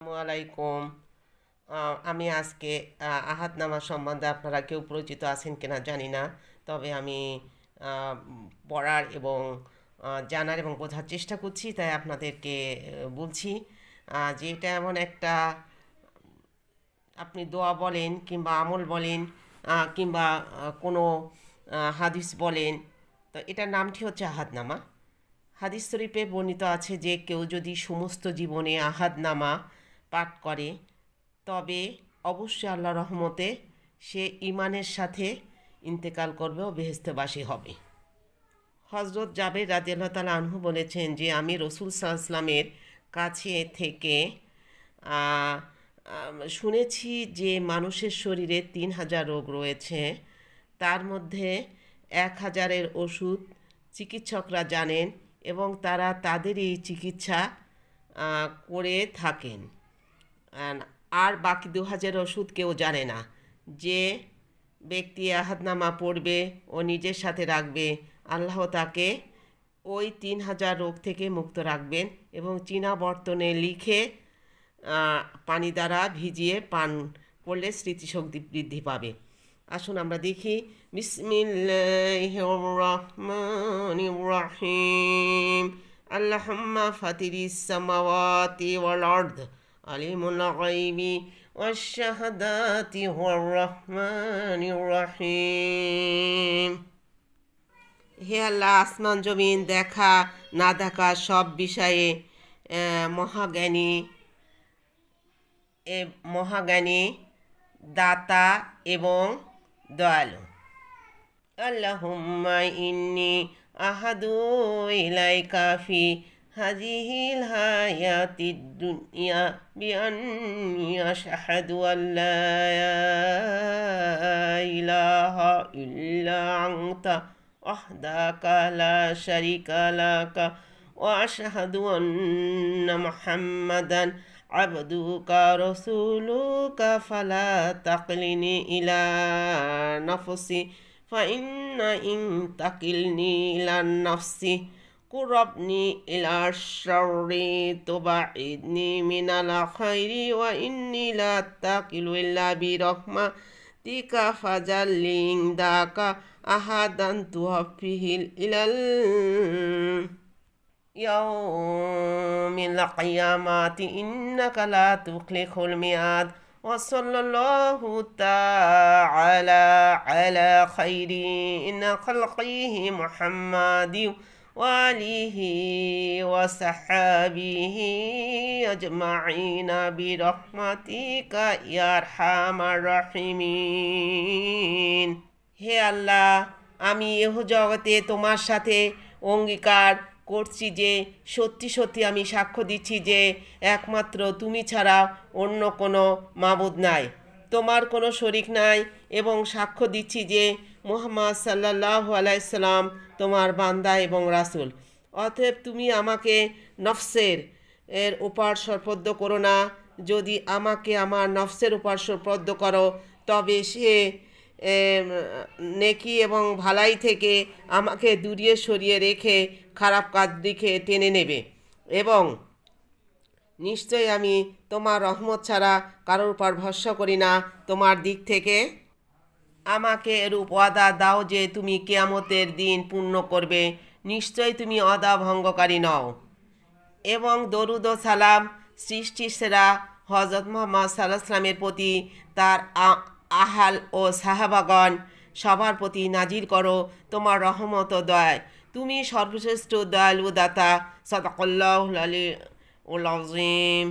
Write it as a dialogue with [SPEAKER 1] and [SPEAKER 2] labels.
[SPEAKER 1] আসসালামাইকুম। আমি আজকে আহাদনামা সম্বন্ধে আপনারা কেউ পরিচিত আছেন কিনা জানি না, তবে আমি পড়ার এবং জানার এবং বোঝার চেষ্টা করছি, তাই আপনাদেরকে বলছি যে এটা এমন একটা, আপনি দোয়া বলেন কিংবা আমল বলেন কিংবা কোনো হাদিস বলেন, তো এটার নামটি হচ্ছে আহাদনামা। হাদিস শরীফে বর্ণিত আছে যে কেউ যদি সমস্ত জীবনে আহাদনামা পাঠ করে তবে অবশ্যই আল্লাহ রহমতে সে ইমানের সাথে ইন্তেকাল করবে ও বেহেশতেবাসী হবে। হজরত জাবের রাদিয়াল্লাহু তাআলা আনহু বলেছেন যে আমি রসুল সাল্লাল্লাহু আলাইহি ওয়াসাল্লামের কাছে থেকে শুনেছি যে মানুষের শরীরে ৩,০০০ রোগ রয়েছে, তার মধ্যে ১,০০০-এর ওষুধ চিকিৎসকরা জানেন এবং তারা তাদেরই চিকিৎসা করে থাকেন, আর বাকি ২,০০০ ওষুধ কেউ জানে না। যে ব্যক্তি আহাদনামা পড়বে ও নিজের সাথে রাখবে, আল্লাহ তাকে ওই ৩,০০০ রোগ থেকে মুক্ত রাখবেন এবং চীনা বর্তনে লিখে পানি দ্বারা ভিজিয়ে পান করলে স্মৃতিশক্তি বৃদ্ধি পাবে। আসুন আমরা দেখি। বিসমিল্লাহির রহমানির রহিম। আল্লাহুম্মা ফাতিরিস সামাওয়াতি ওয়াল আরদ আলিমুল গায়বি ওয়াশ শাহাদাতি হুয়ার রহমানির রহিম। হে আল্লাহ, আসমান জমিন দেখা না দেখা সব বিষয়ে মহাজ্ঞানী মহাজ্ঞানী, দাতা এবং দয়ালু। আল্লাহুম্মা ইন্নি আহাদু ইলাইকা ফি হাযিহিল হায়াতিদ দুনিয়া বিআন্নি আশহাদু আল্লা ইলাহা ইল্লা আনতা ওয়াহদাকা লা শারীকা লাকা ওয়া আশহাদু আন্না মুহাম্মাদান আবদুকা রাসূলুকা ফালা তাকলিনি ইলা নাফসি ফাইন্না ইন তাকিলনি ইলা নাফসি কুরবনি ইলা শাররি তুবাইদনি মিনাল খাইরি ওয়া ইন্নি লা তাকিলু ইল্লা বিরহমাতিকা ফাজাল্লি ইনদাকা আহাদান তুহাফিহিল ইলাল ইয়াউমিল কিয়ামাতি ইন্নাকা লা তুখলিফুল মিয়াদ। ওয়া সাল্লাল্লাহু তাআলা আলা খাইরিন খালকিহি মুহাম্মাদি ওয়া আলিহি ওয়া সাহবিহি আজমাইনা বিরহমাতিকা ইয়া আরহামার রাহিমিন। হে আল্লাহ, আমি এহ জগতে তোমার সাথে অঙ্গীকার করছি যে সত্যি সত্যি আমি সাক্ষ্য দিচ্ছি যে একমাত্র তুমি ছাড়া অন্য কোনো মাবুদ নাই, তোমার কোনো শরিক নাই, এবং সাক্ষ্য দিচ্ছি যে মুহাম্মদ সাল্লাল্লাহু আলাইহি সাল্লাম তোমার বান্দা এবং রাসূল। অতএব তুমি আমাকে নফসের উপর সরপদ্দ করো না। যদি আমাকে আমার নফসের উপর সরপদ্দ করো তবে সে নেকি এবং ভালাই থেকে আমাকে দূরিয়ে সরিয়ে রেখে খারাপ কাজ দিকে টেনে নেবে, এবং নিশ্চয়ই আমি তোমার রহমত ছাড়া কারোর উপর ভরসা করি না। তোমার দিক থেকে আমাকে এরূপ ওয়াদা দাও যে তুমি কিয়ামতের দিন পূর্ণ করবে। নিশ্চয়ই তুমি ওয়াদা ভঙ্গকারী নও। এবং দরুদ ও সালাম সৃষ্টির সেরা হযরত মুহাম্মদ সাল্লাল্লাহু আলাইহি ওয়াসাল্লামের প্রতি, তার আহাল ও সাহাবাগণ সবার প্রতি নাজির করো তোমার রহমত ও দয়ায়। তুমি সর্বশ্রেষ্ঠ দয়ালু দাতা। সাদাকাল্লাহুল আলিয়্যুল আযীম।